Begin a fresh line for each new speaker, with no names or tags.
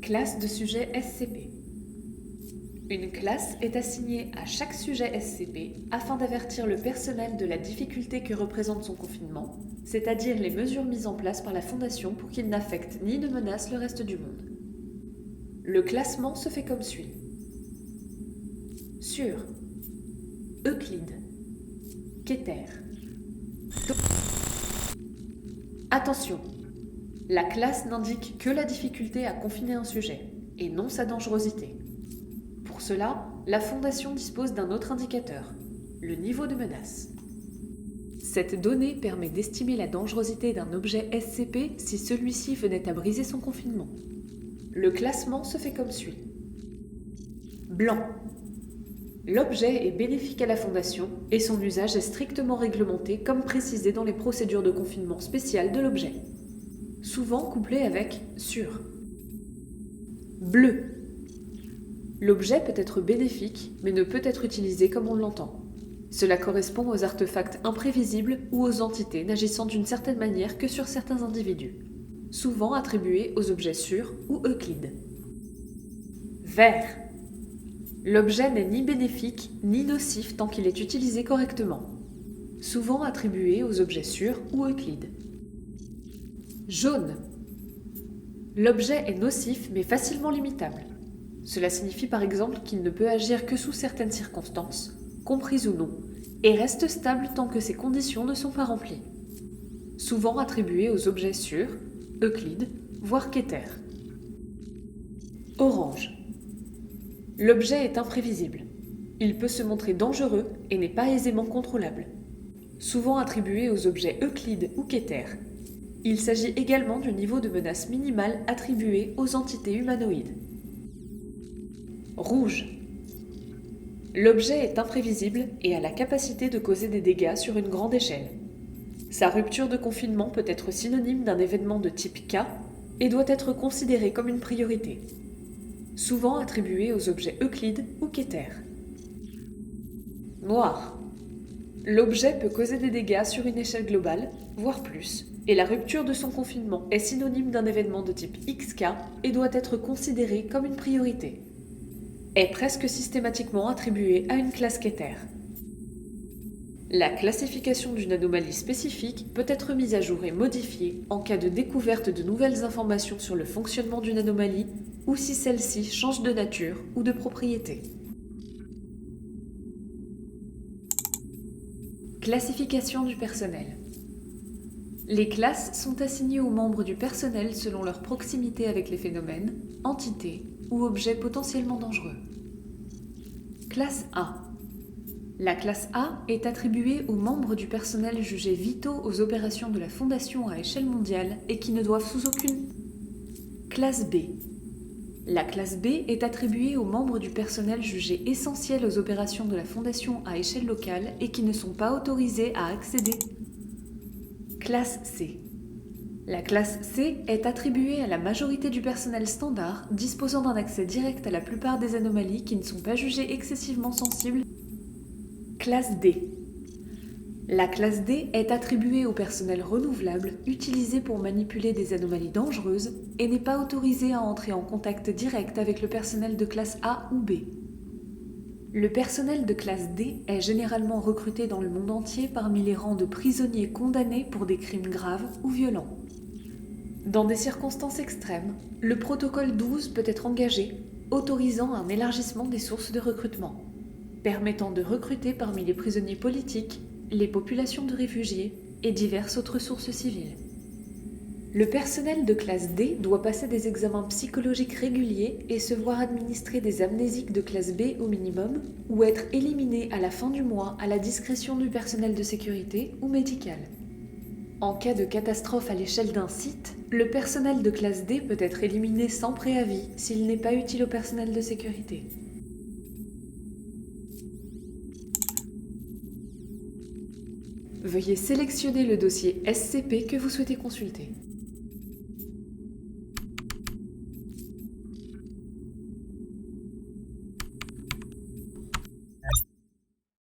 Classe de sujet SCP. Une classe est assignée à chaque sujet SCP afin d'avertir le personnel de la difficulté que représente son confinement, c'est-à-dire les mesures mises en place par la Fondation pour qu'il n'affecte ni ne menace le reste du monde. Le classement se fait comme suit. Sur Euclide, Keter. Attention, la classe n'indique que la difficulté à confiner un sujet, et non sa dangerosité. Pour cela, la Fondation dispose d'un autre indicateur, le niveau de menace. Cette donnée permet d'estimer la dangerosité d'un objet SCP si celui-ci venait à briser son confinement. Le classement se fait comme suit. Blanc. L'objet est bénéfique à la Fondation et son usage est strictement réglementé comme précisé dans les procédures de confinement spéciales de l'objet. Souvent couplé avec sur. Bleu. L'objet peut être bénéfique, mais ne peut être utilisé comme on l'entend. Cela correspond aux artefacts imprévisibles ou aux entités n'agissant d'une certaine manière que sur certains individus, souvent attribués aux objets sûrs ou Euclide. Vert. L'objet n'est ni bénéfique ni nocif tant qu'il est utilisé correctement, souvent attribué aux objets sûrs ou Euclide. Jaune. L'objet est nocif mais facilement limitable. Cela signifie par exemple qu'il ne peut agir que sous certaines circonstances, comprises ou non, et reste stable tant que ces conditions ne sont pas remplies. Souvent attribué aux objets sûrs, Euclide, voire Keter. Orange. L'objet est imprévisible. Il peut se montrer dangereux et n'est pas aisément contrôlable. Souvent attribué aux objets Euclide ou Keter. Il s'agit également du niveau de menace minimale attribué aux entités humanoïdes. Rouge. L'objet est imprévisible et a la capacité de causer des dégâts sur une grande échelle. Sa rupture de confinement peut être synonyme d'un événement de type K et doit être considéré comme une priorité. Souvent attribué aux objets Euclide ou Keter. Noir. L'objet peut causer des dégâts sur une échelle globale, voire plus, et la rupture de son confinement est synonyme d'un événement de type XK et doit être considéré comme une priorité. Est presque systématiquement attribué à une classe Keter. La classification d'une anomalie spécifique peut être mise à jour et modifiée en cas de découverte de nouvelles informations sur le fonctionnement d'une anomalie ou si celle-ci change de nature ou de propriété. Classification du personnel. Les classes sont assignées aux membres du personnel selon leur proximité avec les phénomènes, entités ou objets potentiellement dangereux. Classe A. La classe A est attribuée aux membres du personnel jugés vitaux aux opérations de la Fondation à échelle mondiale et qui ne doivent sous aucune. Classe B. La classe B est attribuée aux membres du personnel jugés essentiels aux opérations de la Fondation à échelle locale et qui ne sont pas autorisés à accéder. Classe C. La classe C est attribuée à la majorité du personnel standard disposant d'un accès direct à la plupart des anomalies qui ne sont pas jugées excessivement sensibles. Classe D. La classe D est attribuée au personnel renouvelable utilisé pour manipuler des anomalies dangereuses et n'est pas autorisé à entrer en contact direct avec le personnel de classe A ou B. Le personnel de classe D est généralement recruté dans le monde entier parmi les rangs de prisonniers condamnés pour des crimes graves ou violents. Dans des circonstances extrêmes, le protocole 12 peut être engagé, autorisant un élargissement des sources de recrutement, permettant de recruter parmi les prisonniers politiques, les populations de réfugiés et diverses autres sources civiles. Le personnel de classe D doit passer des examens psychologiques réguliers et se voir administrer des amnésiques de classe B au minimum ou être éliminé à la fin du mois à la discrétion du personnel de sécurité ou médical. En cas de catastrophe à l'échelle d'un site, le personnel de classe D peut être éliminé sans préavis s'il n'est pas utile au personnel de sécurité. Veuillez sélectionner le dossier SCP que vous souhaitez consulter.